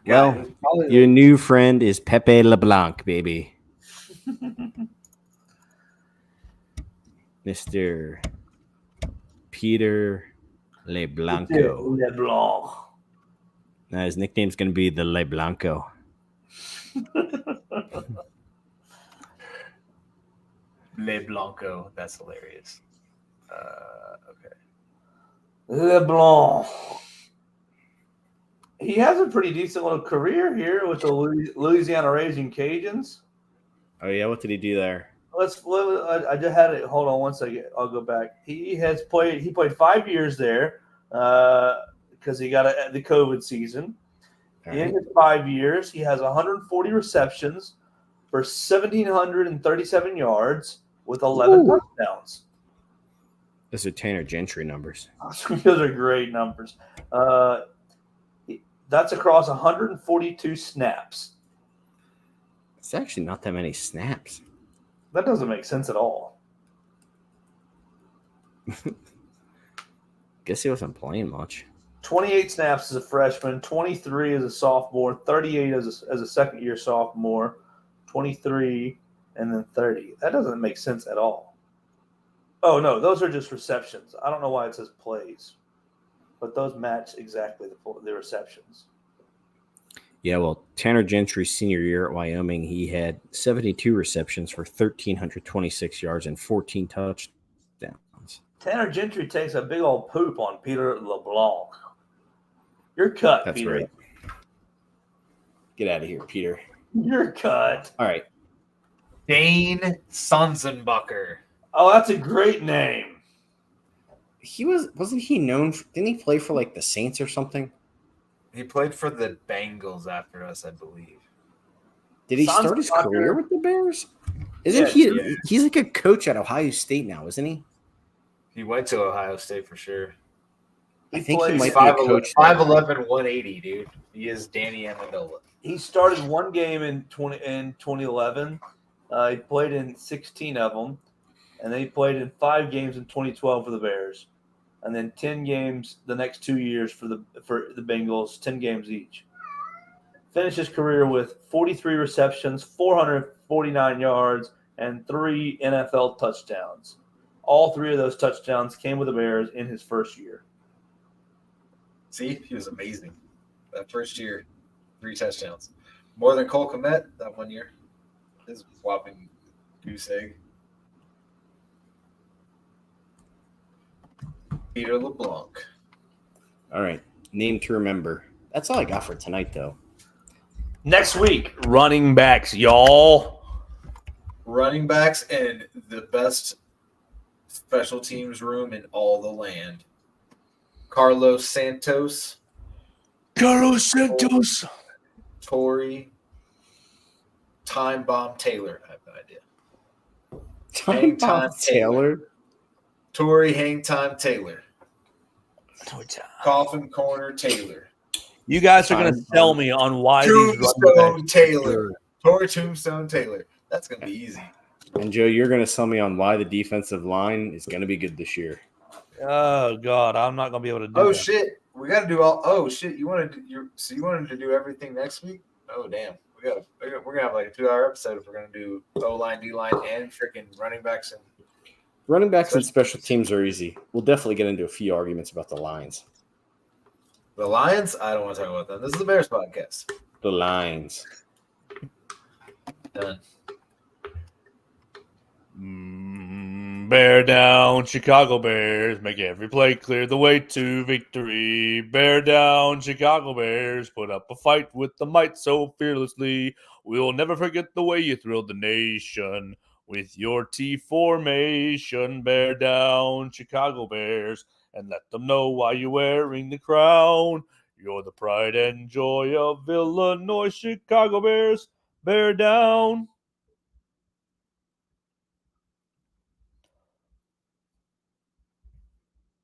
Well, your new friend is Pepe LeBlanc, baby. Mr. Peter LeBlanco.
LeBlanc.
Now his nickname's going to be the LeBlanco.
Le Blanco. That's hilarious. Okay.
LeBlanc. He has a pretty decent little career here with the Louisiana Raging Cajuns.
Oh, yeah? What did he do there?
I just had it. Hold on one second. I'll go back. He played 5 years there because he got the COVID season.
All
In
right.
his 5 years, he has 140 receptions for 1,737 yards with 11 touchdowns.
Those are Tanner Gentry numbers.
Those are great numbers. That's across 142 snaps.
It's actually not that many snaps.
That doesn't make sense at all.
Guess he wasn't playing much.
28 snaps as a freshman, 23 as a sophomore, 38 as a second-year sophomore, 23, and then 30. That doesn't make sense at all. Oh, no, those are just receptions. I don't know why it says plays, but those match exactly the receptions.
Yeah, well, Tanner Gentry's senior year at Wyoming, he had 72 receptions for 1,326 yards and 14 touchdowns.
Tanner Gentry takes a big old poop on Peter LeBlanc. You're cut,
That's
Peter.
right. Get out of here, Peter.
You're cut.
All right.
Dane Sonsenbucker.
Oh, that's a great name.
Wasn't he known for, didn't he play for like the Saints or something?
He played for the Bengals after us, I believe.
Did he start his
Sonsenbucker-
career with the Bears? Isn't
Yes,
he?
yeah.
He's like a coach at Ohio State now, isn't he?
He went to Ohio State for sure.
I think he
plays
might be a coach. there.
5'11", 180, dude. He is Danny Amendola.
He started one game in 2011. He played in 16 of them, and then he played in 5 games in 2012 for the Bears, and then 10 games the next 2 years for the Bengals, 10 games each. Finished his career with 43 receptions, 449 yards, and 3 NFL touchdowns. All 3 of those touchdowns came with the Bears in his first year.
See, he was amazing. That first year, 3 touchdowns. More than Cole Kmet that 1 year. His whopping goose egg. Peter LeBlanc.
All right. Name to remember. That's all I got for tonight, though.
Next week, running backs, y'all.
Running backs and the best special teams room in all the land. Carlos Santos, Torrey, Time Bomb Taylor. I have no idea.
Time Bomb Taylor.
Torrey Hang Time Taylor. Coffin Corner Taylor.
You guys are going to sell me on why
Tombstone Taylor. Torrey Tombstone Taylor. That's going to be easy.
And Joe, you're going to sell me on why the defensive line is going to be good this year.
Oh God, I'm not going to be able to do.
Oh
that.
shit, we got to do all. Oh shit, you wanted to do everything next week? Oh damn, we're gonna have like a 2-hour episode if we're gonna do O line, D line, and freaking running backs and.
Running backs and special teams are easy. We'll definitely get into a few arguments about the Lions.
The Lions? I don't want to talk about them. This is the Bears podcast.
The Lions.
Done.
Bear down, Chicago Bears. Make every play clear the way to victory. Bear down, Chicago Bears. Put up a fight with the might so fearlessly. We'll never forget the way you thrilled the nation with your T formation. Bear down, Chicago Bears, and let them know why you're wearing the crown. You're the pride and joy of Illinois, Chicago Bears. Bear down.